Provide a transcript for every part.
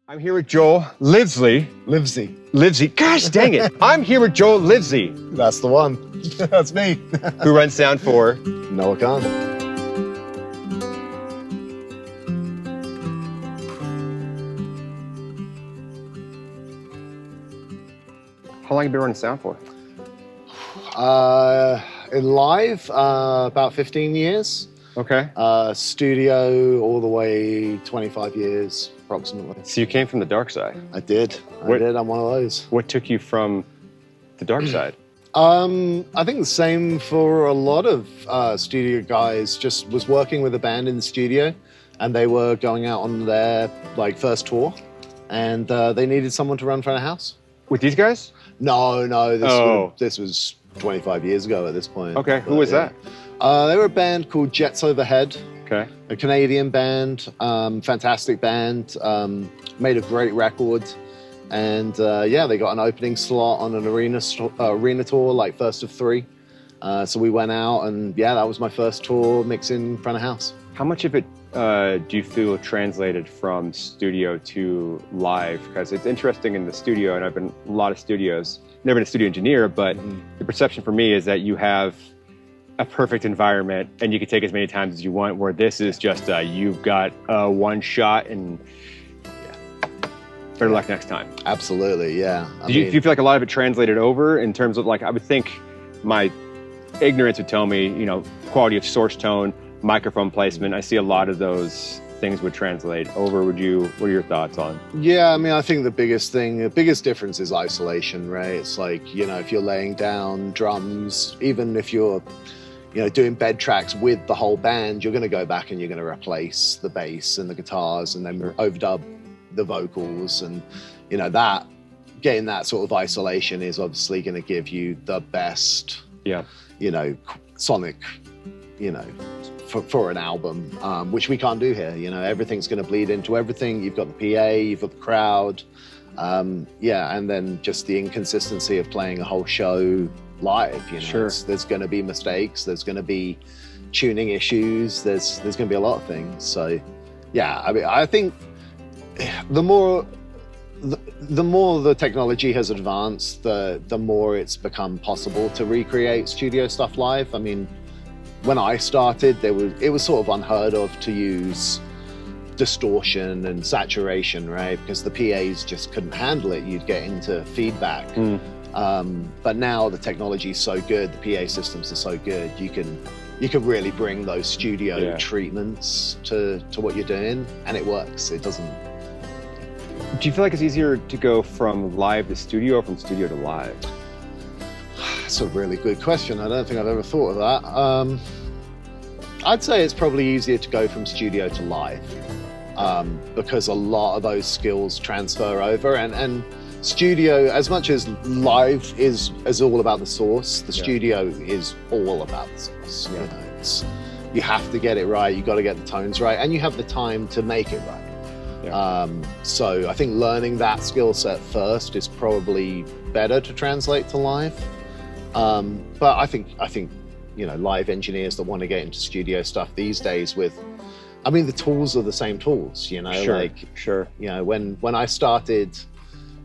I'm here with Joel Livesey. Livesey. Gosh dang it. I'm here with Joel Livesey. That's the one. That's me. Who runs sound for Noah Kahan. How long have you been running sound for? In live, about 15 years. Okay. Studio, all the way 25 years, approximately. So you came from the dark side. I did. I'm one of those. What took you from the dark side? I think the same for a lot of studio guys. Just was working with a band in the studio, and they were going out on their first tour, and they needed someone to run front of house. With these guys? No. This was 25 years ago at this point. Okay. Who was that? They were a band called Jets Overhead. Okay. A Canadian band, fantastic band, made a great record. And they got an opening slot on an arena tour, like first of three. So we went out and that was my first tour mixing front of house. How much of it do you feel translated from studio to live? Because it's interesting in the studio, and I've been in a lot of studios, never been a studio engineer, but the perception for me is that you have a perfect environment and you can take as many times as you want, where this is just you've got one shot and better luck next time. Absolutely, yeah. Do you feel like a lot of it translated over in terms of, I would think my ignorance would tell me, quality of source tone, microphone placement. I see a lot of those things would translate over. What are your thoughts on? Yeah, I think the biggest difference is isolation, right? It's like, if you're laying down drums, even if you're doing bed tracks with the whole band, you're going to go back and you're going to replace the bass and the guitars and then overdub the vocals, and getting that sort of isolation is obviously going to give you the best sonic for an album, which we can't do here. Everything's going to bleed into everything. You've got the PA, you've got the crowd, and then just the inconsistency of playing a whole show live. Sure. There's going to be mistakes, there's going to be tuning issues, there's going to be a lot of things. So I think the more the technology has advanced, the more it's become possible to recreate studio stuff live. When I started, it was sort of unheard of to use distortion and saturation, right? Because the PAs just couldn't handle it. You'd get into feedback. But now the technology is so good, the PA systems are so good, you can really bring those studio treatments to what you're doing, and it works. It doesn't. Do you feel like it's easier to go from live to studio or from studio to live? That's a really good question. I don't think I've ever thought of that. I'd say it's probably easier to go from studio to live, because a lot of those skills transfer over, and studio, as much as live is all about the source, the studio is all about the source. You have to get it right, you got to get the tones right, and you have the time to make it right. So I think learning that skill set first is probably better to translate to live. But I think live engineers that want to get into studio stuff these days the tools are the same tools, Sure. When I started,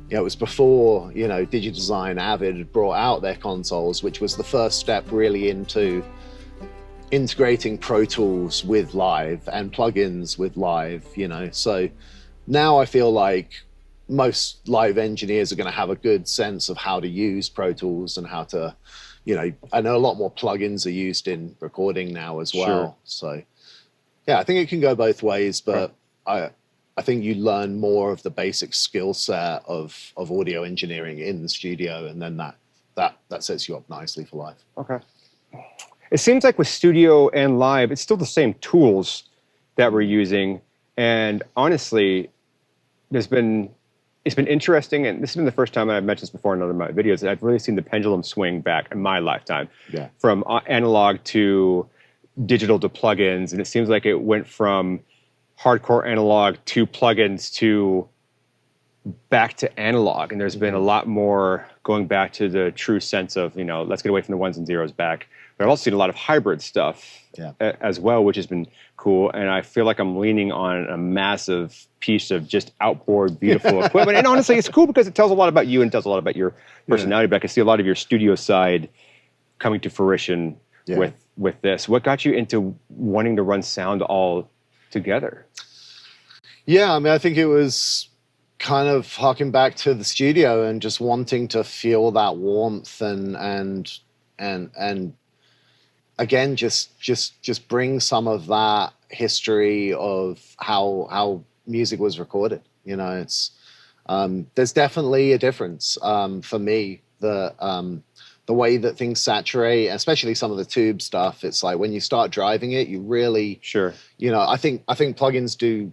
it was before, Digidesign, Avid had brought out their consoles, which was the first step really into integrating Pro Tools with live and plugins with live, So now I feel like most live engineers are going to have a good sense of how to use Pro Tools and how to, I know a lot more plugins are used in recording now as well. Sure. So I think it can go both ways, but I think you learn more of the basic skill set of audio engineering in the studio, and then that sets you up nicely for live. Okay. It seems like with studio and live, it's still the same tools that we're using. And honestly, it's been interesting, and this has been the first time, and I've mentioned this before in other of my videos, that I've really seen the pendulum swing back in my lifetime, from analog to digital to plugins. And it seems like it went from hardcore analog to plugins to back to analog. And there's been a lot more going back to the true sense of, let's get away from the ones and zeros back. But I've also seen a lot of hybrid stuff Yeah. as well, which has been cool. And I feel like I'm leaning on a massive piece of just outboard, beautiful equipment. And honestly, it's cool because it tells a lot about you and tells a lot about your personality. But I can see a lot of your studio side coming to fruition with this. What got you into wanting to run sound all together? Yeah, I mean, I think it was kind of harking back to the studio and just wanting to feel that warmth and again, just bring some of that history of how music was recorded. You know, it's there's definitely a difference for me. The way that things saturate, especially some of the tube stuff, it's like when you start driving it, you really, you know, I think plugins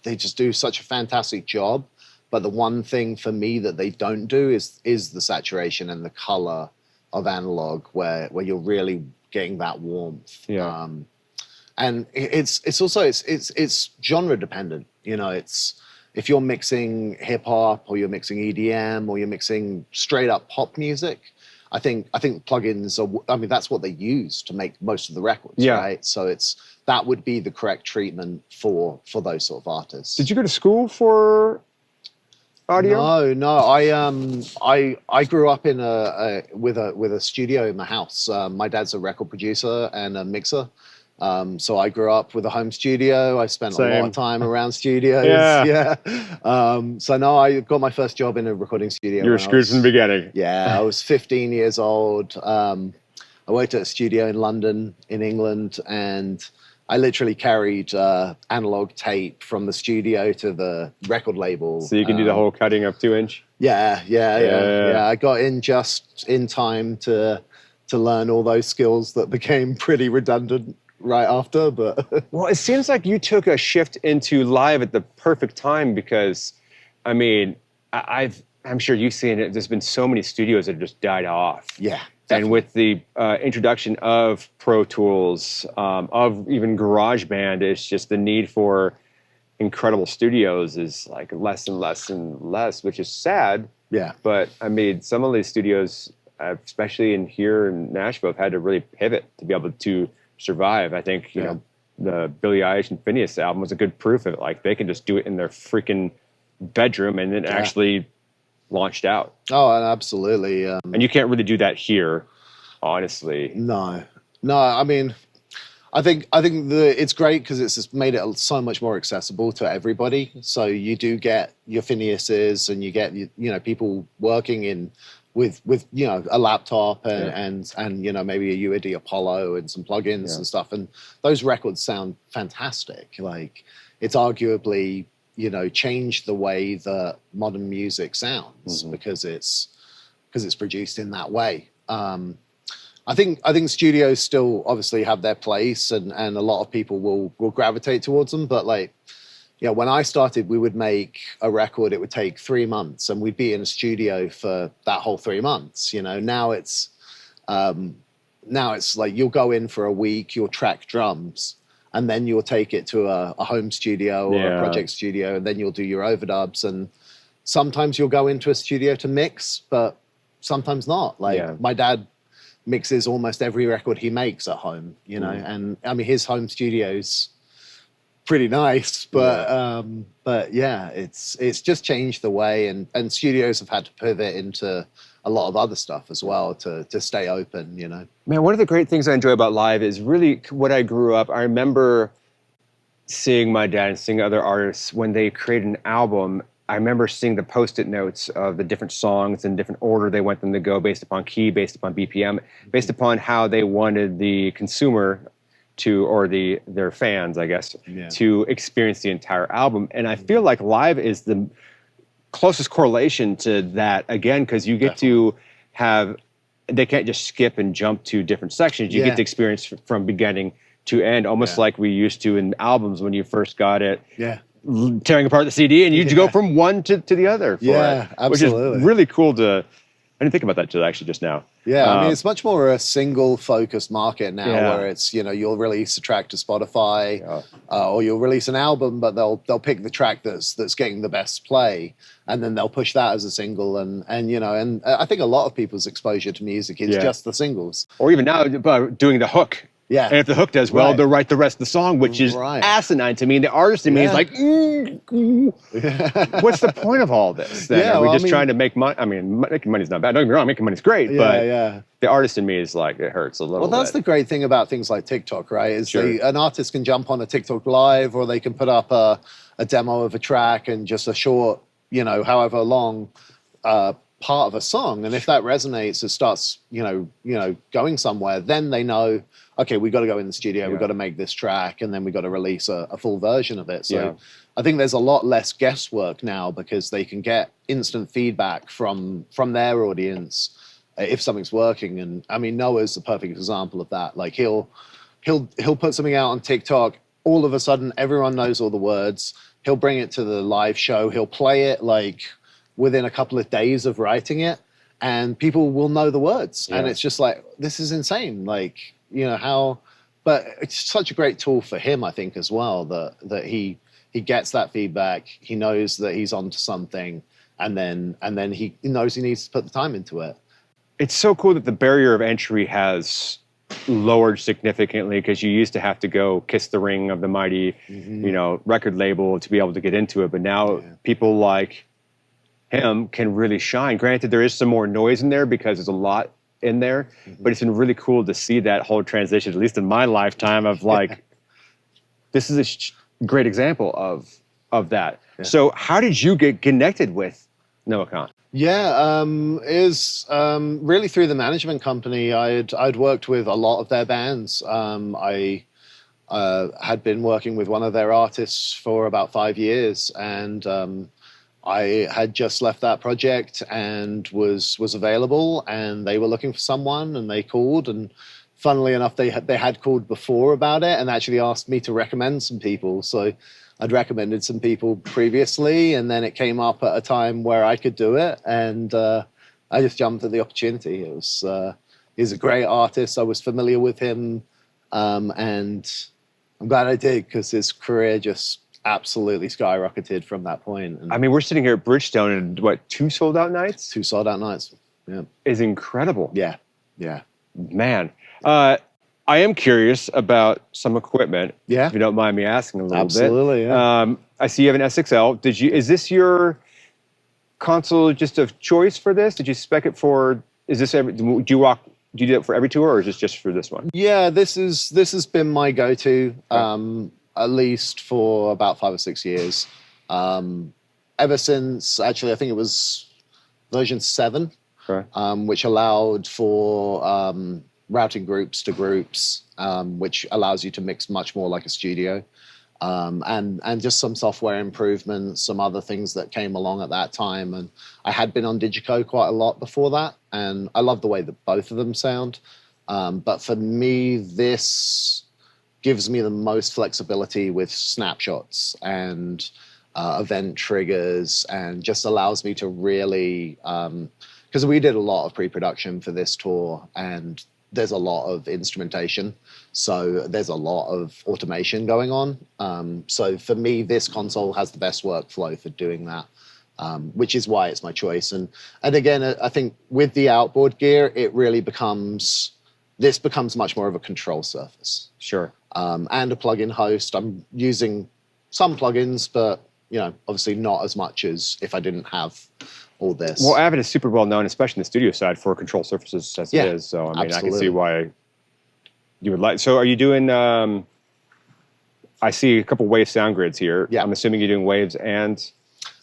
they just do such a fantastic job. But the one thing for me that they don't do is the saturation and the color of analog, where you're really getting that warmth. Yeah. And it's also it's genre dependent. You know, it's if you're mixing hip hop or you're mixing EDM or you're mixing straight up pop music, I think plugins are. I mean, that's what they use to make most of the records, right? So that would be the correct treatment for those sort of artists. Did you go to school for audio? No. I grew up in with a studio in my house. My dad's a record producer and a mixer. So I grew up with a home studio. I spent a lot of time around studios. So no, I got my first job in a recording studio. You were screwed from the beginning. Yeah, I was 15 years old. I worked at a studio in London, in England, and I literally carried analog tape from the studio to the record label. So you can do the whole cutting of 2-inch? Yeah. I got in just in time to learn all those skills that became pretty redundant right after. But well, it seems like you took a shift into live at the perfect time because, I mean, I'm sure you've seen it. There's been so many studios that have just died off. Yeah. Definitely. And with the introduction of Pro Tools, of even GarageBand, it's just the need for incredible studios is like less and less and less, which is sad. Yeah. But I mean, some of these studios, especially here in Nashville, have had to really pivot to be able to survive. I think, you know, the Billie Eilish and Phineas album was a good proof of it. Like they can just do it in their freaking bedroom and then actually launched out. Oh, absolutely. And you can't really do that here, honestly. No. I mean, I think it's great because it's just made it so much more accessible to everybody. So you do get your Phineases and you get people working with a laptop and maybe a UAD Apollo and some plugins and stuff, and those records sound fantastic. Like it's arguably changed the way that modern music sounds because it's produced in that way. I think studios still obviously have their place and a lot of people will gravitate towards them. But when I started, we would make a record, it would take 3 months and we'd be in a studio for that whole 3 months. Now it's like you'll go in for a week, you'll track drums, and then you'll take it to a home studio or a project studio, and then you'll do your overdubs. And sometimes you'll go into a studio to mix, but sometimes not. My dad mixes almost every record he makes at home, and I mean, his home studio's pretty nice, but it's just changed the way, and studios have had to pivot into a lot of other stuff as well to stay open, Man, one of the great things I enjoy about live is really what I grew up. I remember seeing my dad and seeing other artists when they created an album. I remember seeing the Post-it notes of the different songs in different order they want them to go based upon key, based upon BPM, based upon how they wanted the consumer to, or their fans, I guess, to experience the entire album. And I feel like live is the closest correlation to that, again, because you get to have, they can't just skip and jump to different sections. You get to experience from beginning to end, almost like we used to in albums when you first got it. Tearing apart the CD, and you'd go from one to the other. Absolutely. Which is really cool to I didn't think about that till actually just now. Yeah, I mean, it's much more a single-focused market now, Yeah. where it's, you'll release a track to Spotify, or you'll release an album, but they'll pick the track that's getting the best play, and then they'll push that as a single, and I think a lot of people's exposure to music is just the singles. Or even now, doing the hook. Yeah. And if the hook does well, Right. they'll write the rest of the song, which is asinine to me. And the artist in me is like, what's the point of all this? Then? Are we just trying to make money? I mean, making money's not bad. Don't get me wrong, making money's great. But the artist in me is like, it hurts a little bit. Well, that's the great thing about things like TikTok, right? Is an artist can jump on a TikTok live, or they can put up a demo of a track and just a short, however long part of a song. And if that resonates, it starts, going somewhere, then they know, okay, we got to go in the studio, we've got to make this track, and then we got to release a full version of it. So I think there's a lot less guesswork now, because they can get instant feedback from their audience if something's working. And I mean, Noah's the perfect example of that. Like he'll put something out on TikTok, all of a sudden everyone knows all the words. He'll bring it to the live show, he'll play it like within a couple of days of writing it, and people will know the words. And it's just like, this is insane. Like, but it's such a great tool for him, I think, as well, that he gets that feedback, he knows that he's onto something, and then he knows he needs to put the time into it. It's so cool that the barrier of entry has lowered significantly, because you used to have to go kiss the ring of the mighty, record label to be able to get into it. But now people like him can really shine. Granted, there is some more noise in there because there's a lot in there, but it's been really cool to see that whole transition, at least in my lifetime, of like, this is a great example of that. Yeah. So how did you get connected with Noah Kahan? Yeah, it was really through the management company. I'd worked with a lot of their bands. I had been working with one of their artists for about 5 years, and I had just left that project and was available, and they were looking for someone, and they called, and funnily enough, they had called before about it and actually asked me to recommend some people. So I'd recommended some people previously, and then it came up at a time where I could do it, and I just jumped at the opportunity. He's a great artist. I was familiar with him, and I'm glad I did, because his career just absolutely skyrocketed from that point. And I mean, we're sitting here at Bridgestone, and what, 2 sold-out nights? 2 sold-out nights, yeah. Is incredible. Yeah. Man. I am curious about some equipment, if you don't mind me asking a little bit. Absolutely, yeah. I see you have an SXL. Is this your console just of choice for this? Did you spec it for, do you do that for every tour, or is this just for this one? Yeah, this has been my go-to, at least for about 5 or 6 years. Ever since, actually, I think it was version 7, which allowed for routing groups to groups, which allows you to mix much more like a studio. And just some software improvements, some other things that came along at that time. And I had been on Digico quite a lot before that, and I love the way that both of them sound. But for me, this gives me the most flexibility with snapshots and event triggers, and just allows me to really, because we did a lot of pre-production for this tour, and there's a lot of instrumentation, so there's a lot of automation going on. So for me, this console has the best workflow for doing that, which is why it's my choice. And again, I think with the outboard gear, it really becomes much more of a control surface. Sure. And a plugin host. I'm using some plugins, but obviously not as much as if I didn't have all this. Well, Avid is super well known, especially in the studio side, for control surfaces as it is. So I mean, absolutely. I can see why you would like. So are you doing? I see a couple wave sound grids here. Yeah. I'm assuming you're doing waves, and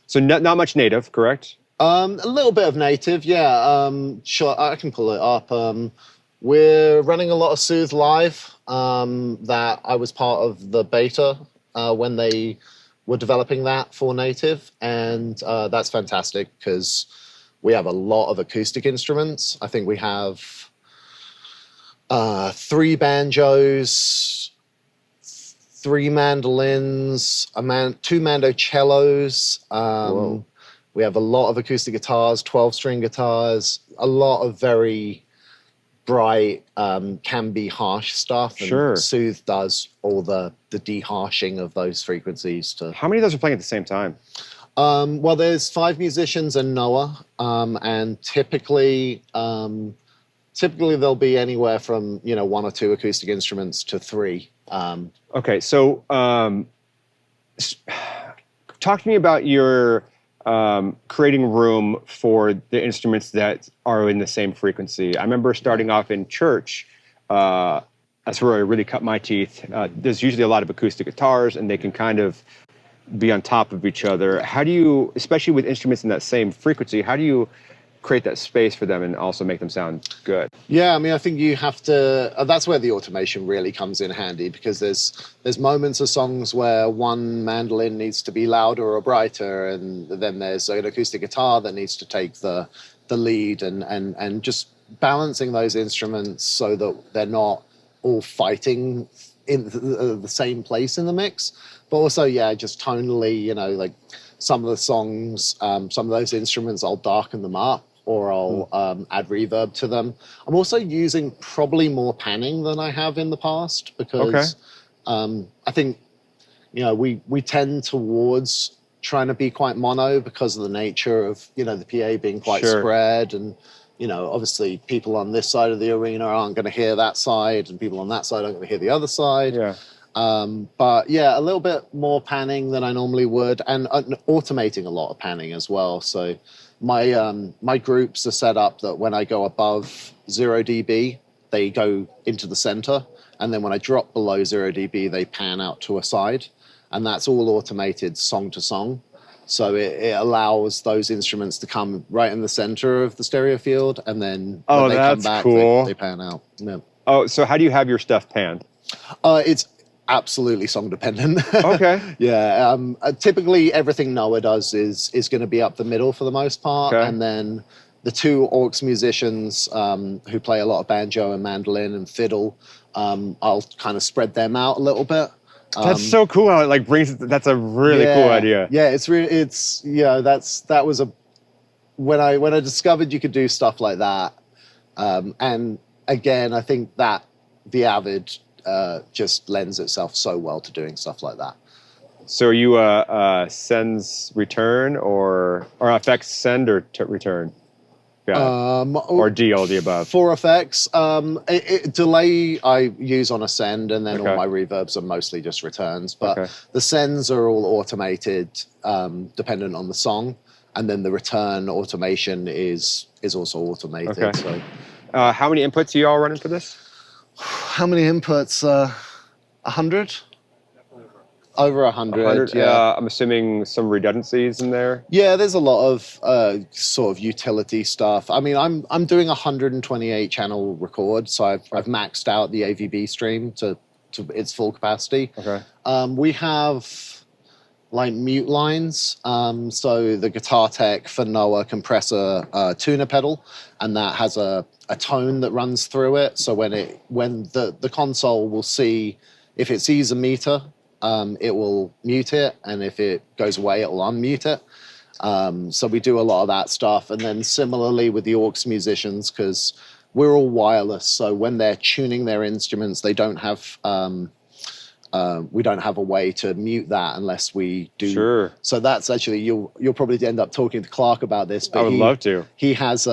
so not much native, correct? A little bit of native, yeah. Sure, I can pull it up. We're running a lot of Soothe Live. That I was part of the beta when they were developing that for native, and that's fantastic because we have a lot of acoustic instruments. I think we have 3 banjos, 3 mandolins, 2 mandocellos, We have a lot of acoustic guitars, 12-string guitars, a lot of very bright, can be harsh stuff. And Sure. Soothe does all the de-harshing of those frequencies. How many of those are playing at the same time? Well, there's 5 musicians and Noah, and typically there'll be anywhere from 1 or 2 acoustic instruments to 3. Okay, so talk to me about your creating room for the instruments that are in the same frequency. I remember starting off in church. That's where I really cut my teeth. There's usually a lot of acoustic guitars, and they can kind of be on top of each other. How do you, especially with instruments in that same frequency, how do you create that space for them and also make them sound good? Yeah, I mean, I think you have to. That's where the automation really comes in handy, because there's moments of songs where one mandolin needs to be louder or brighter, and then there's an acoustic guitar that needs to take the lead, and just balancing those instruments so that they're not all fighting in the same place in the mix, but also, yeah, just tonally, like some of the songs, some of those instruments, I'll darken them up, or I'll add reverb to them. I'm also using probably more panning than I have in the past, because I think, we tend towards trying to be quite mono because of the nature of, the PA being quite spread, and, obviously people on this side of the arena aren't going to hear that side, and people on that side aren't going to hear the other side. Yeah. But yeah, a little bit more panning than I normally would, and automating a lot of panning as well. So my groups are set up that when I go above 0 dB, they go into the center, and then when I drop below 0 dB, they pan out to a side, and that's all automated song to song. So it allows those instruments to come right in the center of the stereo field, and then when they come back, cool. they pan out. Yeah. Oh, so how do you have your stuff panned? It's absolutely song dependent. Okay. Yeah. Typically, everything Noah does is going to be up the middle for the most part, and then the 2 aux musicians who play a lot of banjo and mandolin and fiddle, I'll kind of spread them out a little bit. That's so cool how it brings. That's a really cool idea. Yeah, that was when I discovered you could do stuff like that, and again, I think that the Avid just lends itself so well to doing stuff like that. So are you a sends return or effects send or return? Or D, all the above? For effects, delay I use on a send, and then all my reverbs are mostly just returns. But the sends are all automated, dependent on the song, and then the return automation is also automated. Okay. So, how many inputs are you all running for this? How many inputs? 100? Over 100, yeah. I'm assuming some redundancies in there. Yeah, there's a lot of sort of utility stuff. I mean, I'm doing 128 channel record, so I've maxed out the AVB stream to its full capacity. Okay. We have mute lines. So the guitar tech for Noah compress a tuner pedal, and that has a tone that runs through it. So when the console will see, if it sees a meter, it will mute it, and if it goes away, it will unmute it. So we do a lot of that stuff. And then similarly with the aux musicians, because we're all wireless, so when they're tuning their instruments, they don't have we don't have a way to mute that unless we do. Sure. So that's actually, you'll probably end up talking to Clark about this. But I would love to. He has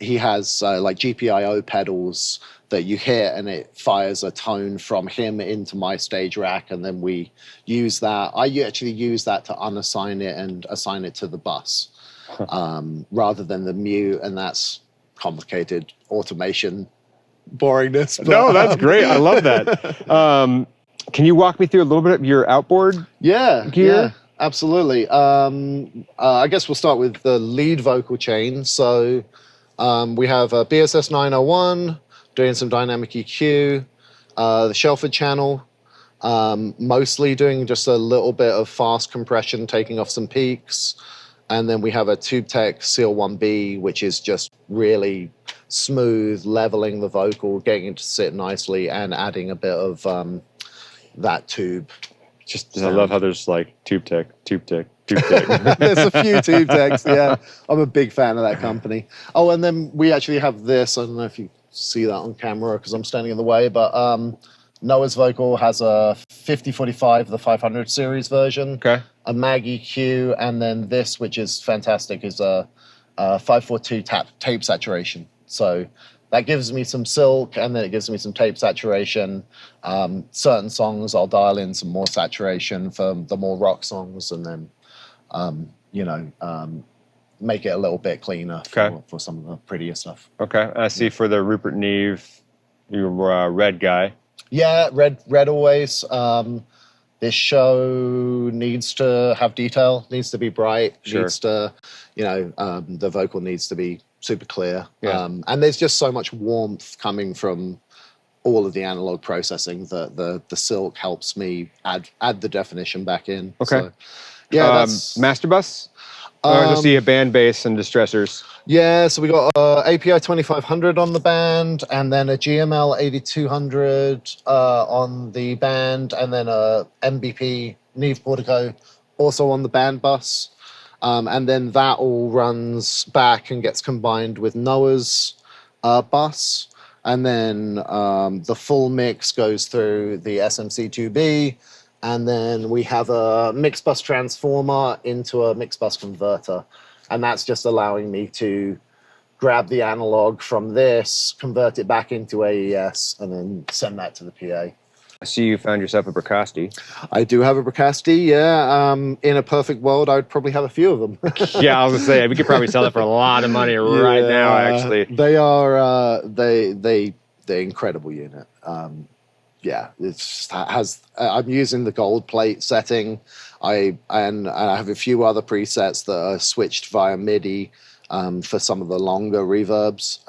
GPIO pedals that you hit, and it fires a tone from him into my stage rack, and then we use that. I actually use that to unassign it and assign it to the bus, rather than the mute, and that's complicated automation boringness. But, no, that's great. I love that. Can you walk me through a little bit of your outboard gear? Yeah, absolutely. I guess we'll start with the lead vocal chain. So we have a BSS 901, doing some dynamic EQ, the Shelford channel, mostly doing just a little bit of fast compression, taking off some peaks. And then we have a Tube Tech Seal 1B, which is just really smooth, leveling the vocal, getting it to sit nicely, and adding a bit of that tube Just I love how there's like tube tech. There's a few tube techs, yeah. I'm a big fan of that company. Oh, and then we actually have this. I don't know if you see that on camera because I'm standing in the way, but Noah's vocal has a 5045, the 500 series version, Okay. a Mag EQ, and then this, which is fantastic, is a 542 tape saturation. So that gives me some silk, and then it gives me some tape saturation. Certain songs I'll dial in some more saturation for the more rock songs, and then make it a little bit cleaner for some of the prettier stuff. Okay. I see for the Rupert Neve, you're a red guy. Yeah, red always. This show needs to have detail, needs to be bright, needs to, the vocal needs to be super clear. Yeah. And there's just so much warmth coming from all of the analog processing that the silk helps me add the definition back in. Okay. So, yeah, that's master bus. Let's see a band bass and distressors. Yeah, so we got API 2500 on the band, and then a GML 8200 on the band, and then a MBP Neve Portico also on the band bus. And then that all runs back and gets combined with Noah's bus. And then the full mix goes through the SMC2B. And then we have a mix bus transformer into a mix bus converter. And that's just allowing me to grab the analog from this, convert it back into AES, and then send that to the PA. I see you found yourself a Bricasti. I do have a Bricasti, yeah. In a perfect world, I would probably have a few of them. Yeah, I was gonna say we could probably sell it for a lot of money right now. Actually, they are they're incredible unit. Yeah, it's just has. I'm using the gold plate setting. I have a few other presets that are switched via MIDI for some of the longer reverbs.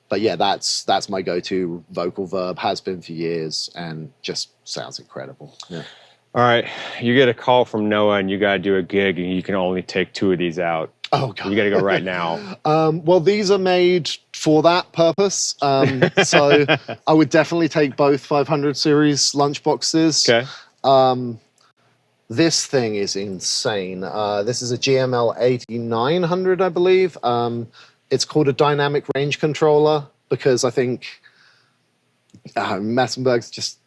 But yeah, that's my go-to vocal verb, has been for years, and just sounds incredible. Yeah. All right, you get a call from Noah, and you got to do a gig, and you can only take 2 of these out. Oh God! You got to go right now. Well, these are made for that purpose, so I would definitely take both 500 series lunchboxes. Okay. This thing is insane. This is a GML 8900, I believe. It's called a dynamic range controller because I think Massenberg's just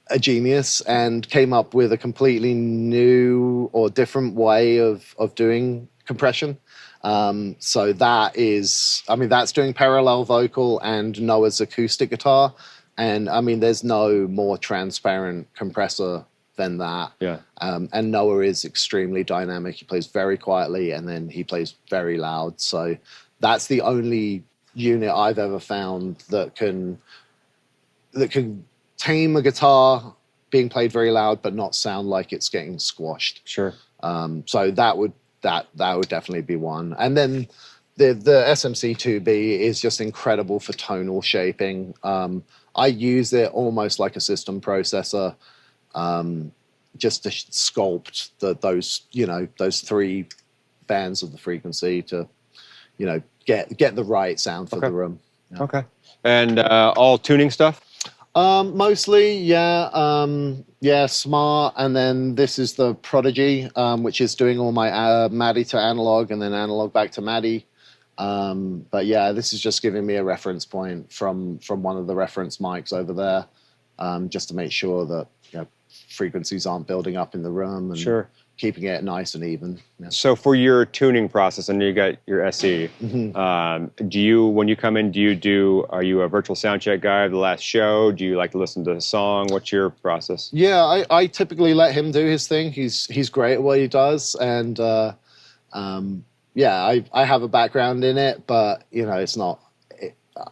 a genius and came up with a completely new or different way of doing compression. So that is, that's doing parallel vocal and Noah's acoustic guitar. And there's no more transparent compressor than that. Yeah. And Noah is extremely dynamic. He plays very quietly and then he plays very loud. So that's the only unit I've ever found that can tame a guitar being played very loud but not sound like it's getting squashed. Sure. So that would definitely be one. And then the SMC2B is just incredible for tonal shaping. I use it almost like a system processor, just to sculpt those 3 bands of the frequency to, get the right sound for the room. Yeah. Okay. And all tuning stuff? Mostly, yeah. Smart. And then this is the Prodigy, which is doing all my MADI to analog and then analog back to MADI. But yeah, this is just giving me a reference point from one of the reference mics over there, just to make sure that frequencies aren't building up in the room and keeping it nice and even. Yeah. So for your tuning process, I know you got your SE. Mm-hmm. When you come in, are you a virtual sound check guy of the last show? Do you like to listen to the song? What's your process? Yeah, I typically let him do his thing. He's great at what he does, and I have a background in it, but it's not.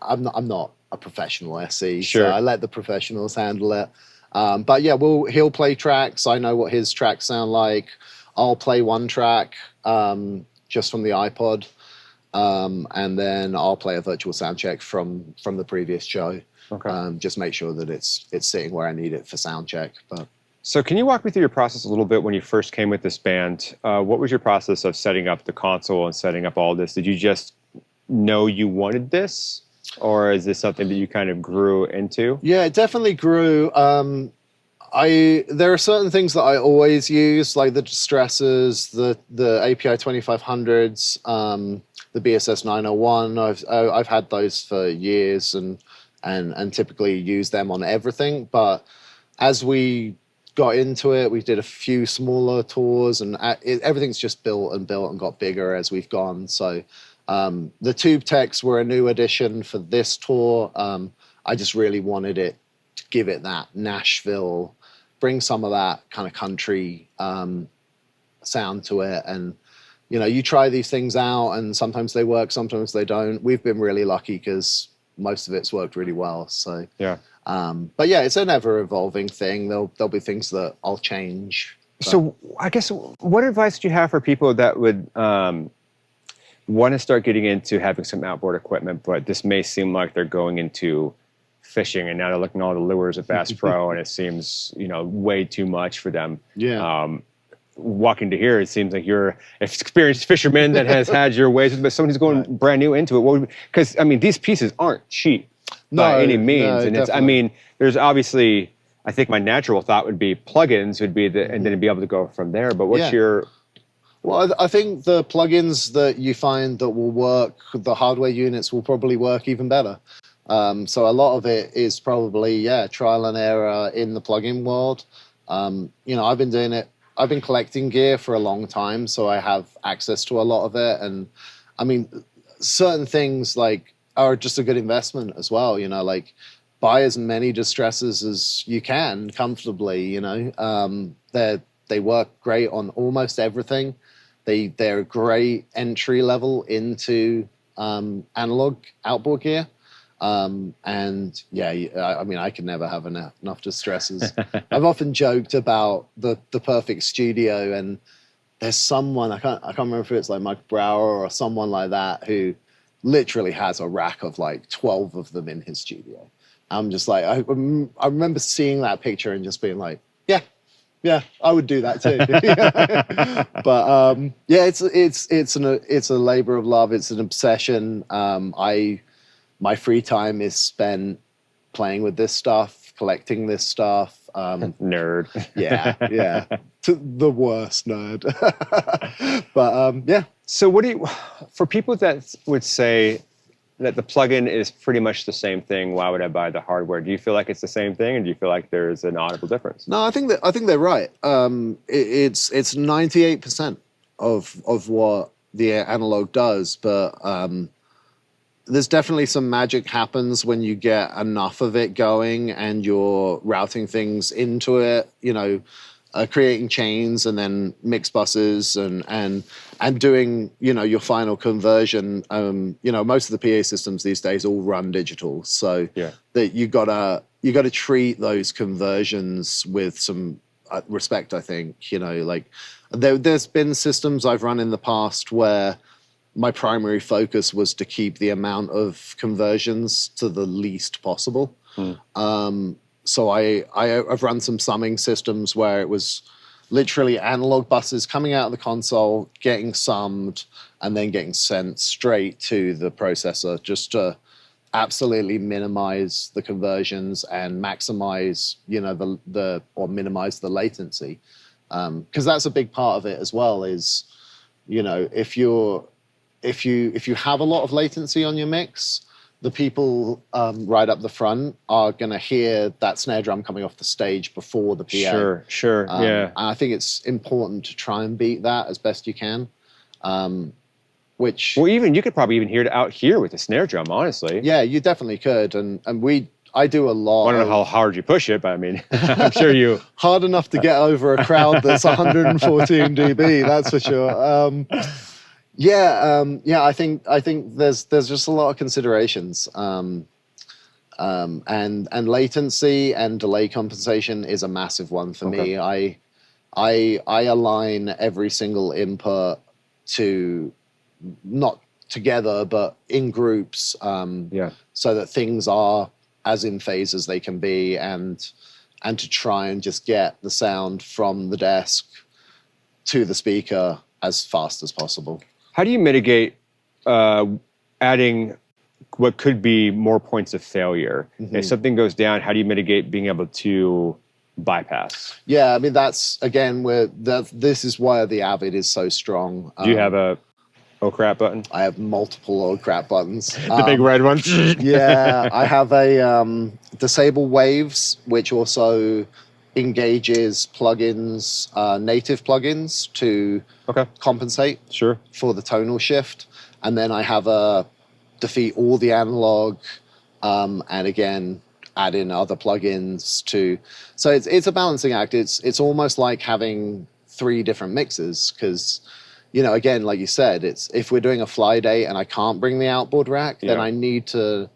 I'm not a professional SE, Sure. So I let the professionals handle it. But yeah, he'll play tracks. I know what his tracks sound like. I'll play one track just from the iPod, and then I'll play a virtual sound check from the previous show. Okay. Just make sure that it's sitting where I need it for sound check. But so can you walk me through your process a little bit when you first came with this band? What was your process of setting up the console and setting up all this? Did you just know you wanted this? Or is this something that you kind of grew into? Yeah, it definitely grew. There are certain things that I always use, like the distressors, the API 2500s, the BSS 901. I've had those for years and typically use them on everything. But as we got into it, we did a few smaller tours, and everything's just built and got bigger as we've gone. So the tube techs were a new addition for this tour. I just really wanted it to give it that Nashville, bring some of that kind of country sound to it. And, you know, you try these things out and sometimes they work, sometimes they don't. We've been really lucky because most of it's worked really well. So, yeah. But yeah, it's an ever evolving thing. There'll be things that I'll change. But. So I guess, what advice do you have for people that would want to start getting into having some outboard equipment, but this may seem like they're going into fishing and now they're looking at all the lures at Bass Pro and it seems, you know, way too much for them. Yeah. Walking to here, it seems like you're an experienced fisherman that has had your ways, but someone who's going brand new into it. Because I mean, these pieces aren't cheap by any means, and it's. I mean, there's obviously. I think my natural thought would be plugins would be and then be able to go from there. But what's your? Well, I think the plugins that you find that will work, the hardware units will probably work even better. So a lot of it is probably trial and error in the plugin world. You know, I've been doing it. I've been collecting gear for a long time, so I have access to a lot of it. And I mean, certain things like are just a good investment as well. You know, like buy as many distressors as you can comfortably. You know, they work great on almost everything. They're a great entry level into analog outboard gear. And yeah, I mean, I can never have enough distressors. I've often joked about the perfect studio, and there's someone I can't remember if it's like Mike Brower or someone like that who literally has a rack of like 12 of them in his studio. I'm just like, I remember seeing that picture and just being like, yeah, I would do that too. But yeah, it's a labor of love. It's an obsession. My free time is spent playing with this stuff, collecting this stuff. Nerd. Yeah. The worst nerd. But yeah. So for people that would say that the plugin is pretty much the same thing, why would I buy the hardware? Do you feel like it's the same thing, or do you feel like there's an audible difference? No, I think they're right. It's 98% of what the analog does, but there's definitely some magic happens when you get enough of it going and you're routing things into it, you know, creating chains and then mix buses and doing, you know, your final conversion. You know, most of the PA systems these days all run digital. So that you gotta treat those conversions with some respect, I think. You know, like there's been systems I've run in the past where my primary focus was to keep the amount of conversions to the least possible. So I've run some summing systems where it was literally analog buses coming out of the console, getting summed, and then getting sent straight to the processor just to absolutely minimize the conversions and maximize, you know, or minimize the latency. Because that's a big part of it as well is, you know, if you have a lot of latency on your mix, the people right up the front are going to hear that snare drum coming off the stage before the PA. Sure, yeah. And I think it's important to try and beat that as best you can. Well, even you could probably even hear it out here with the snare drum, honestly. Yeah, you definitely could. And I do a lot. I don't know how hard you push it, but I mean, I'm sure you hard enough to get over a crowd that's 114 dB. That's for sure. I think there's just a lot of considerations, and latency and delay compensation is a massive one for me. I align every single input to not together but in groups, so that things are as in phase as they can be, and to try and just get the sound from the desk to the speaker as fast as possible. How do you mitigate adding what could be more points of failure? If something goes down, how do you mitigate being able to bypass? Yeah, I mean, that's, again, this is why the Avid is so strong. Do you have a oh crap button? I have multiple oh crap buttons. The big red ones? Yeah, I have a disable waves, which also engages plugins, native plugins to compensate for the tonal shift. And then I have a defeat all the analog, and again, add in other plugins to. So it's a balancing act. It's almost like having 3 different mixes because, you know, again, like you said, it's if we're doing a fly day and I can't bring the outboard rack, then I need to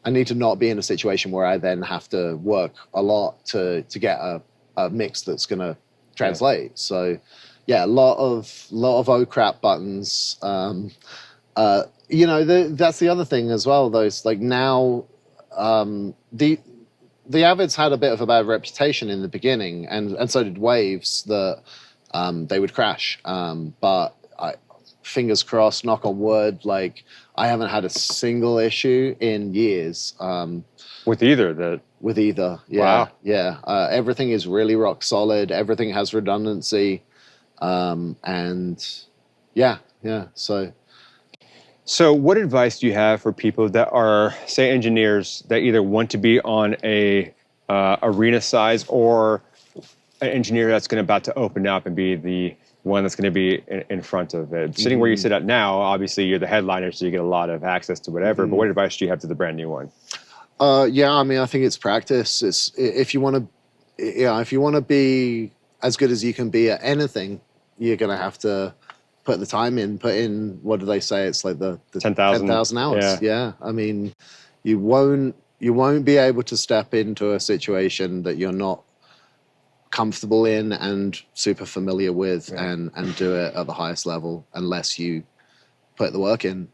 not be in a situation where I then have to work a lot to get a mix that's going to translate. So, yeah, a lot of oh crap buttons. You know, that's the other thing as well. Those like now, the Avids had a bit of a bad reputation in the beginning, and so did Waves, that they would crash. But fingers crossed, knock on wood, like I haven't had a single issue in years. With either? Yeah. Wow. Yeah. Everything is really rock solid. Everything has redundancy. And yeah. So what advice do you have for people that are, say, engineers that either want to be on a arena size or an engineer that's about to open up and be the one that's going to be in front of it? Sitting where you sit at now, obviously you're the headliner, so you get a lot of access to whatever. But what advice do you have to the brand new one? Yeah, I mean, I think it's practice. It's if you want to be as good as you can be at anything, you're going to have to put the time in. Put in, what do they say? It's like the 10,000 hours. Yeah, I mean, you won't be able to step into a situation that you're not comfortable in and super familiar with and do it at the highest level unless you put the work in.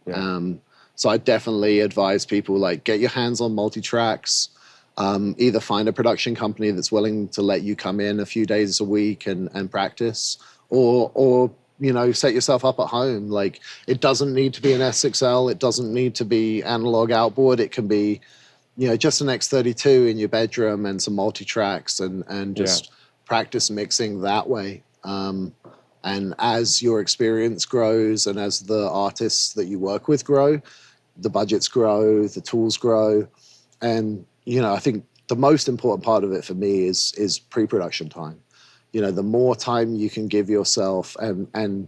So I definitely advise people, like, get your hands on multi-tracks, either find a production company that's willing to let you come in a few days a week and practice, or you know, set yourself up at home. Like, it doesn't need to be an S6L, it doesn't need to be analog outboard, it can be, you know, just an X32 in your bedroom and some multi-tracks and just practice mixing that way. And as your experience grows and as the artists that you work with grow, the budgets grow, the tools grow. And, you know, I think the most important part of it for me is pre-production time. You know, the more time you can give yourself and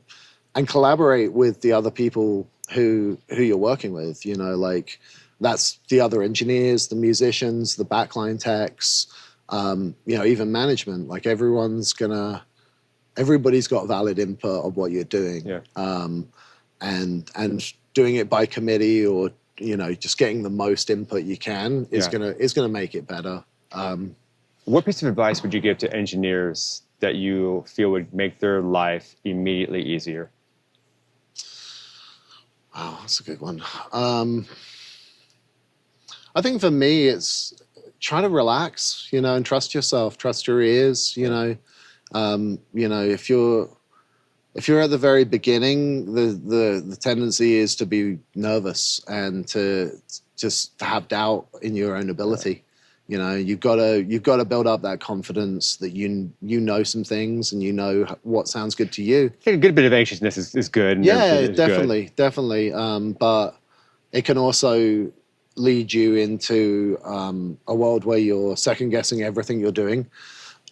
collaborate with the other people who you're working with, you know, like that's the other engineers, the musicians, the backline techs, you know, even management. Like everybody's got valid input of what you're doing. And doing it by committee, or, you know, just getting the most input you can is gonna make it better. What piece of advice would you give to engineers that you feel would make their life immediately easier? Wow, that's a good one. I think for me, it's try to relax, you know, and trust yourself, trust your ears, you know. You know, if you're at the very beginning, the tendency is to be nervous and to just have doubt in your own ability. You know, you've got to build up that confidence that you know some things and you know what sounds good to you. I think a good bit of anxiousness is good. Yeah, definitely. But it can also lead you into a world where you're second guessing everything you're doing.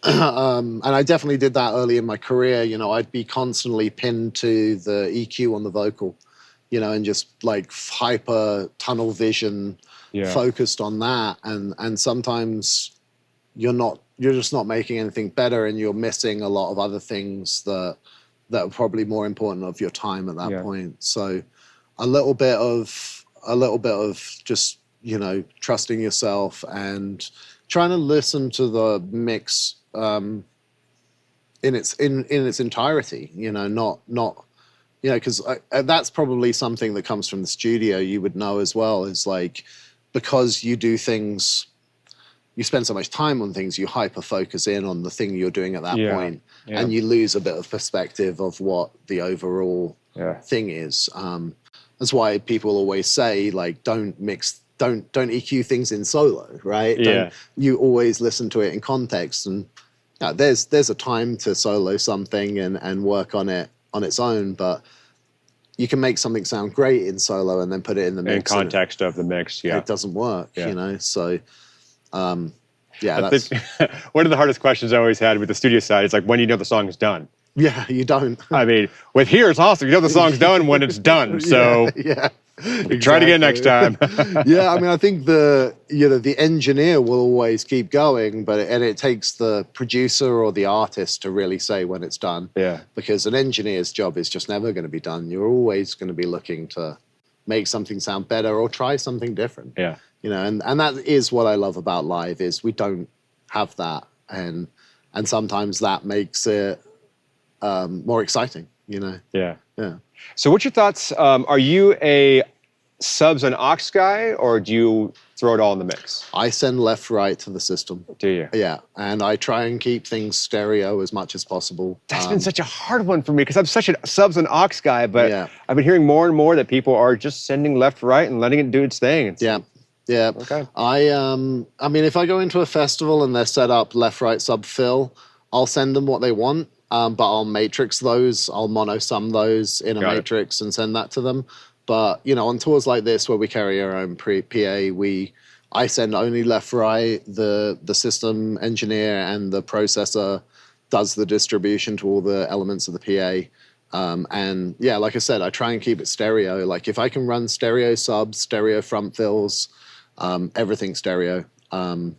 And I definitely did that early in my career. You know, I'd be constantly pinned to the EQ on the vocal, you know, and just like hyper tunnel vision focused on that. And sometimes you're just not making anything better, and you're missing a lot of other things that are probably more important of your time at that point. So a little bit of just, you know, trusting yourself and trying to listen to the mix in its entirety, you know, not you know, because that's probably something that comes from the studio. You would know as well, is like, because you do things, you spend so much time on things, you hyper focus in on the thing you're doing at that point, and you lose a bit of perspective of what the overall thing is. That's why people always say, like, don't EQ things in solo, right? You always listen to it in context. And there's a time to solo something and work on it on its own, but you can make something sound great in solo and then put it in the mix. In context of the mix, yeah. It doesn't work, you know? So, yeah, I think one of the hardest questions I always had with the studio side is like, when do you know the song is done? Yeah, you don't. I mean, with here, it's awesome. You know the song's done when it's done. So yeah. Exactly. Try it again next time. Yeah, I mean, I think the engineer will always keep going, but it takes the producer or the artist to really say when it's done. Yeah. Because an engineer's job is just never going to be done. You're always going to be looking to make something sound better or try something different. Yeah. And that is what I love about live is we don't have that, and sometimes that makes it more exciting. Yeah. Yeah. So what's your thoughts? Are you a subs and aux guy, or do you throw it all in the mix? I send left, right to the system. Do you? Yeah. And I try and keep things stereo as much as possible. That's been such a hard one for me because I'm such a subs and aux guy, but Yeah. I've been hearing more and more that people are just sending left, right and letting it do its thing. Yeah. Yeah. Okay. I mean, if I go into a festival and they're set up left, right, sub, fill, I'll send them what they want. But I'll matrix those. I'll mono sum those in a matrix and send that to them. But on tours like this where we carry our own PA, I send only left, right. The system engineer and the processor does the distribution to all the elements of the PA. And yeah, like I said, I try and keep it stereo. Like if I can run stereo subs, stereo front fills, everything stereo. I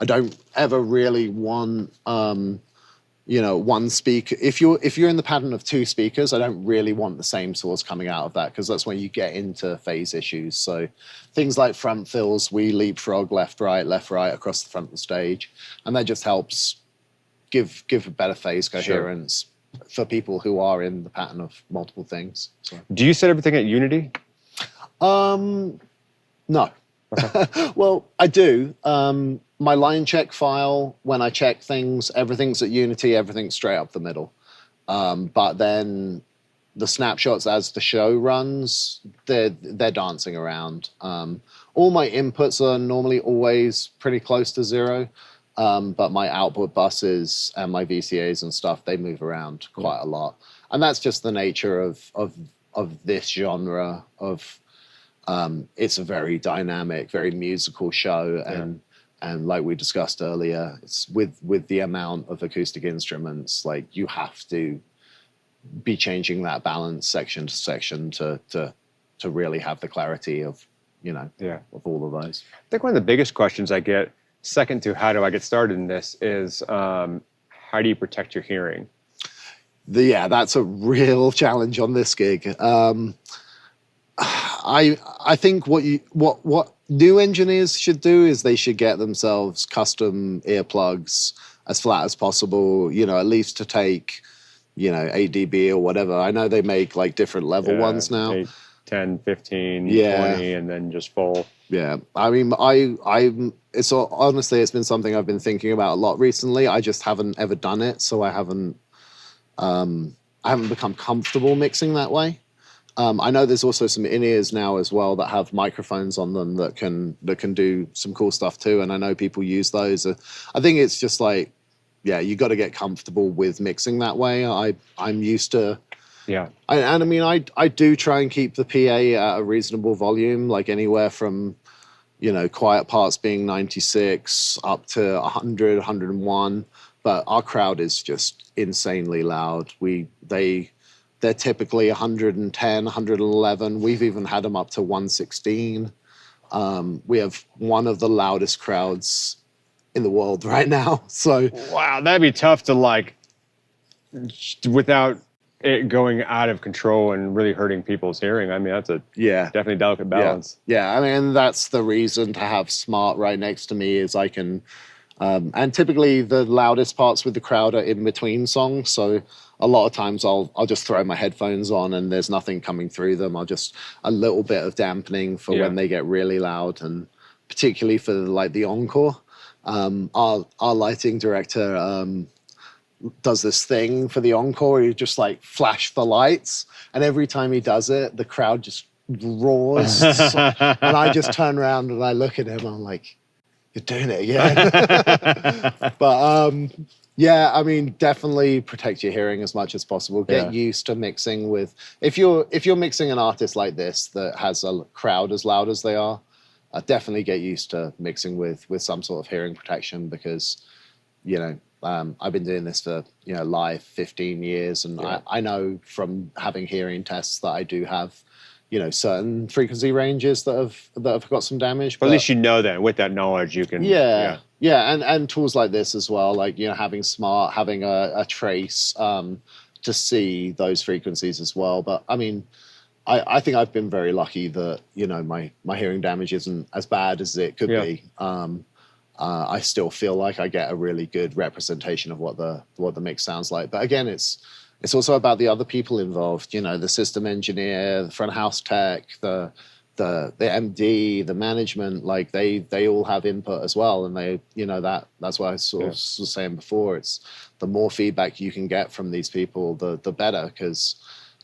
don't ever really want one speaker. If you're in the pattern of two speakers, I don't really want the same source coming out of that because that's when you get into phase issues. So things like front fills, we leapfrog left, right across the front of the stage, and that just helps give a better phase coherence for people who are in the pattern of multiple things. So. Do you set everything at Unity? No. Okay. Well, I do. My line check file, when I check things, everything's at Unity, everything's straight up the middle. But then the snapshots as the show runs, they're dancing around. All my inputs are normally always pretty close to zero, but my output buses and my VCAs and stuff, they move around quite a lot. And that's just the nature of this genre of it's a very dynamic, very musical show, and like we discussed earlier, it's with the amount of acoustic instruments, like you have to be changing that balance section to section to really have the clarity of of all of those. I think one of the biggest questions I get, second to how do I get started in this, is how do you protect your hearing? That's a real challenge on this gig. I think what new engineers should do is they should get themselves custom earplugs as flat as possible, at least to take, 8 dB or whatever. I know they make like different level ones now. 8, 10, 15, 20, and then just full. Yeah. I mean, honestly, it's been something I've been thinking about a lot recently. I just haven't ever done it. So I haven't become comfortable mixing that way. I know there's also some in-ears now as well that have microphones on them that can do some cool stuff too. And I know people use those. I think it's just like, you got to get comfortable with mixing that way. I'm used to. Yeah. I mean, I do try and keep the PA at a reasonable volume, like anywhere from, quiet parts being 96 up to 100, 101. But our crowd is just insanely loud. They're typically 110, 111. We've even had them up to 116. We have one of the loudest crowds in the world right now. So wow, that'd be tough to without it going out of control and really hurting people's hearing. I mean, that's a definitely delicate balance. Yeah, I mean, that's the reason to have Smart right next to me is I can, and typically the loudest parts with the crowd are in between songs. So a lot of times I'll just throw my headphones on and there's nothing coming through them. I'll just a little bit of dampening for when they get really loud, and particularly for the encore. Our lighting director does this thing for the encore. He just flash the lights, and every time he does it, the crowd just roars. And I just turn around and I look at him. I'm like, "You're doing it again." But Yeah, I mean, definitely protect your hearing as much as possible. Get used to mixing with if you're mixing an artist like this that has a crowd as loud as they are, definitely get used to mixing with some sort of hearing protection because I've been doing this for live 15 years, and I know from having hearing tests that I do have certain frequency ranges that have got some damage. But at least then with that knowledge you can and tools like this as well, like having a trace to see those frequencies as well. But I mean, I think I've been very lucky that my hearing damage isn't as bad as it could be. I still feel like I get a really good representation of what the mix sounds like. But again, it's also about the other people involved. The system engineer, the front house tech, the MD, the management. Like they all have input as well, and that's what I was saying before. It's the more feedback you can get from these people, the better, because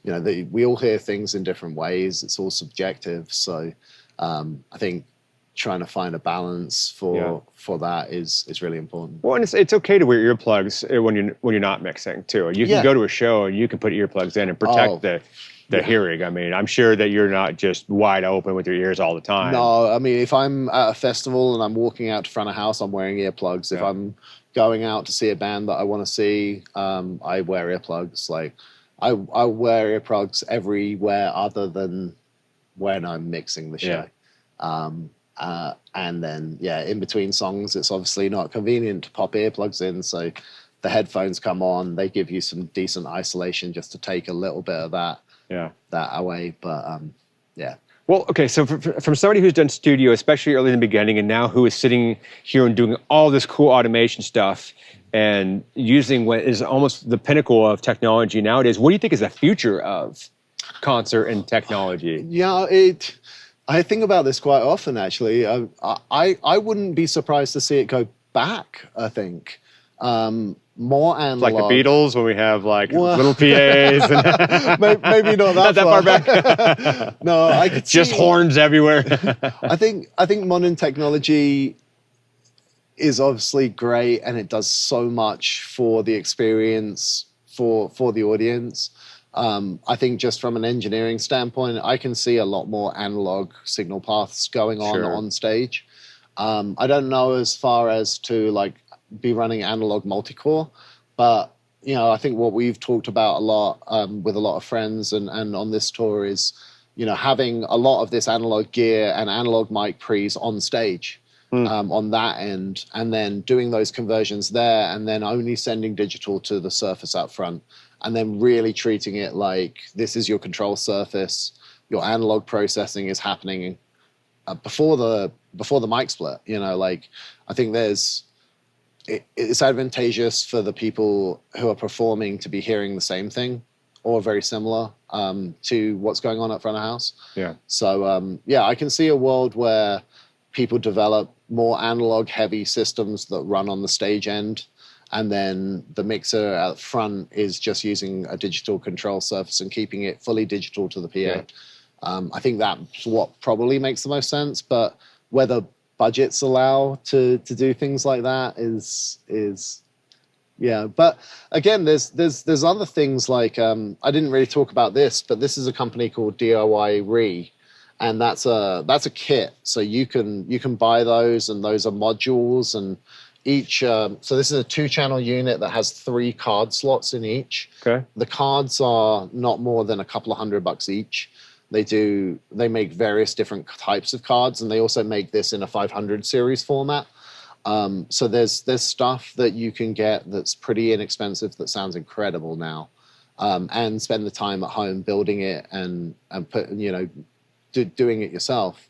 we all hear things in different ways. It's all subjective. So I think trying to find a balance for that is really important. Well, and it's okay to wear earplugs when you're not mixing too. You can go to a show and you can put earplugs in and protect the hearing. I mean, I'm sure that you're not just wide open with your ears all the time. No, I mean, if I'm at a festival and I'm walking out to front of house, I'm wearing earplugs. If I'm going out to see a band that I want to see, I wear earplugs. Like I wear earplugs everywhere other than when I'm mixing the show. And then, in between songs, it's obviously not convenient to pop earplugs in. So the headphones come on, they give you some decent isolation just to take a little bit of that away. But Well, okay, so from somebody who's done studio, especially early in the beginning, and now who is sitting here and doing all this cool automation stuff and using what is almost the pinnacle of technology nowadays, what do you think is the future of concert and technology? I think about this quite often, actually. I wouldn't be surprised to see it go back, I think. More analog. Like the Beatles, when we have little PAs. And maybe not that far back. No, I could just horns everywhere. I think modern technology is obviously great, and it does so much for the experience for the audience. I think just from an engineering standpoint, I can see a lot more analog signal paths going on stage. I don't know as far as to be running analog multi-core, but I think what we've talked about a lot with a lot of friends and on this tour is having a lot of this analog gear and analog mic pre's on stage. On that end, and then doing those conversions there, and then only sending digital to the surface up front, and then really treating it like this is your control surface. Your analog processing is happening before the mic split. I think it's advantageous for the people who are performing to be hearing the same thing or very similar to what's going on at front of house. Yeah. So I can see a world where people develop more analog heavy systems that run on the stage end, and then the mixer out front is just using a digital control surface and keeping it fully digital to the PA. Yeah. I think that's what probably makes the most sense, but whether budgets allow to do things like that is but again, there's other things like I didn't really talk about this, but this is a company called DIY Re. And that's a kit, so you can buy those, and those are modules, and each. So this is a 2-channel unit that has 3 card slots in each. Okay. The cards are not more than a couple of $100 each. They make various different types of cards, and they also make this in a 500 series format. So there's stuff that you can get that's pretty inexpensive that sounds incredible now, and spend the time at home building it and put doing it yourself.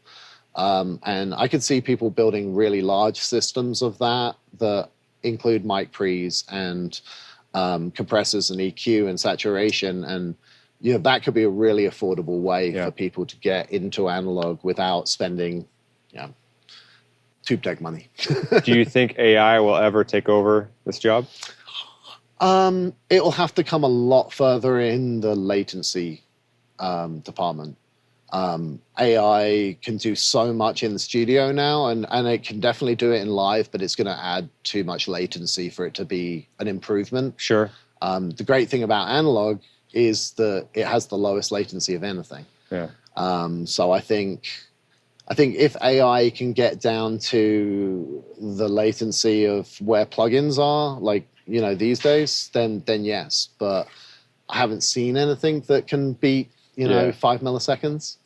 And I could see people building really large systems of that include mic pre's and compressors and EQ and saturation. And that could be a really affordable way for people to get into analog without spending tube tech money. Do you think AI will ever take over this job? It will have to come a lot further in the latency department. AI can do so much in the studio now, and it can definitely do it in live, but it's going to add too much latency for it to be an improvement. Sure. The great thing about analog is that it has the lowest latency of anything. Yeah. So I think if AI can get down to the latency of where plugins are, like, these days, then yes. But I haven't seen anything that can beat, 5 milliseconds.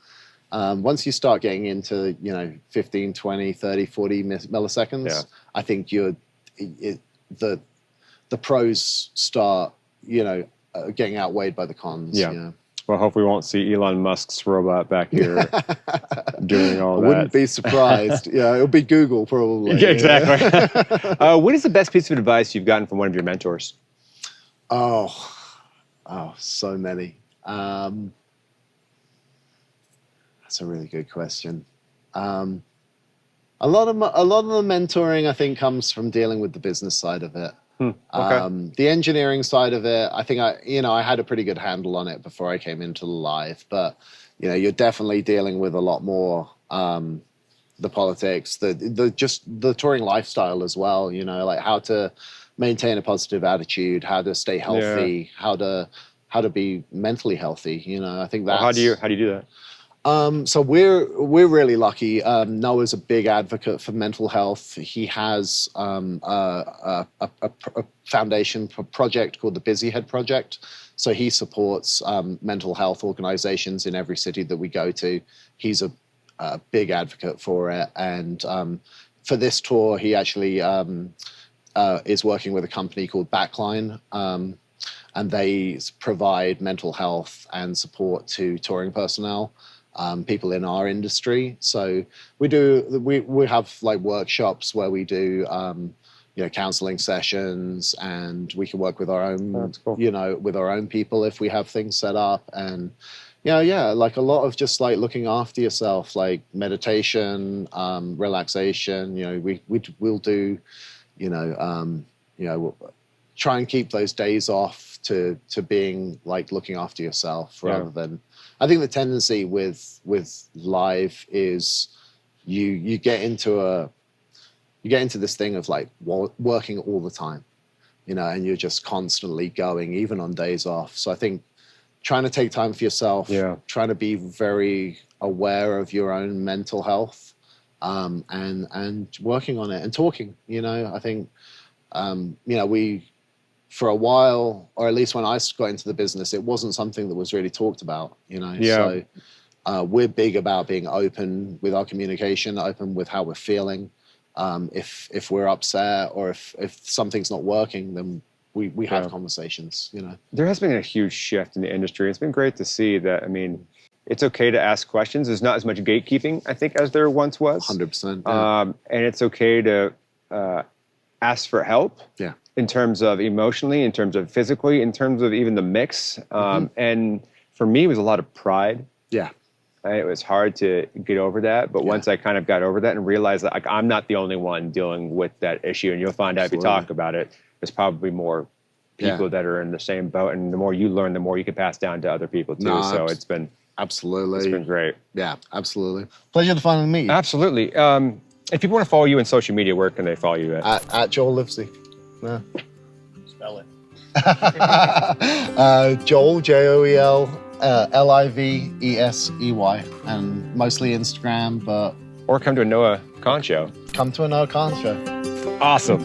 Once you start getting into, 15, 20, 30, 40 milliseconds, I think the pros start, getting outweighed by the cons. Yeah. Well, hopefully we won't see Elon Musk's robot back here doing all that. I wouldn't be surprised. It'll be Google probably. Yeah, exactly. What is the best piece of advice you've gotten from one of your mentors? Oh, so many. That's a really good question. A lot of the mentoring, I think, comes from dealing with the business side of it. Okay. The engineering side of it, I think I had a pretty good handle on it before I came into the live, but you're definitely dealing with a lot more the politics, the touring lifestyle as well. Like how to maintain a positive attitude, how to stay healthy, how to be mentally healthy. I think that's how do you do that? So we're really lucky. Noah's a big advocate for mental health. He has a foundation project called the Busy Head Project. So he supports mental health organizations in every city that we go to. He's a big advocate for it. And for this tour, he actually is working with a company called Backline. And they provide mental health and support to touring personnel. People in our industry. So we have like workshops where we do counseling sessions, and we can work with our own with our own people if we have things set up. And like a lot of just like looking after yourself, like meditation, relaxation. We'll do try and keep those days off to being like looking after yourself rather than. I think the tendency with live is you get into this thing of like working all the time, and you're just constantly going, even on days off. So I think trying to take time for yourself, trying to be very aware of your own mental health, and working on it and talking. I think we. For a while, or at least when I got into the business, it wasn't something that was really talked about, So we're big about being open with our communication, open with how we're feeling. If we're upset or if something's not working, then we have conversations, There has been a huge shift in the industry. It's been great to see that. I mean, it's okay to ask questions. There's not as much gatekeeping, I think, as there once was. 100%. Yeah. And it's okay to ask for help. Yeah. In terms of emotionally, in terms of physically, in terms of even the mix. And for me, it was a lot of pride. Yeah. It was hard to get over that. But once I kind of got over that and realized that like, I'm not the only one dealing with that issue, and you'll find out if you talk about it, there's probably more people that are in the same boat. And the more you learn, the more you can pass down to other people too. So it's been... Absolutely. It's been great. Yeah, absolutely. Pleasure to finally meet you. Absolutely. If people want to follow you on social media, where can they follow you at Joel Livesey. Yeah. Spell it. Joel, Joel, Livesey, and mostly Instagram, but... Or come to a Noah Kahan show. Come to a Noah Kahan show. Awesome.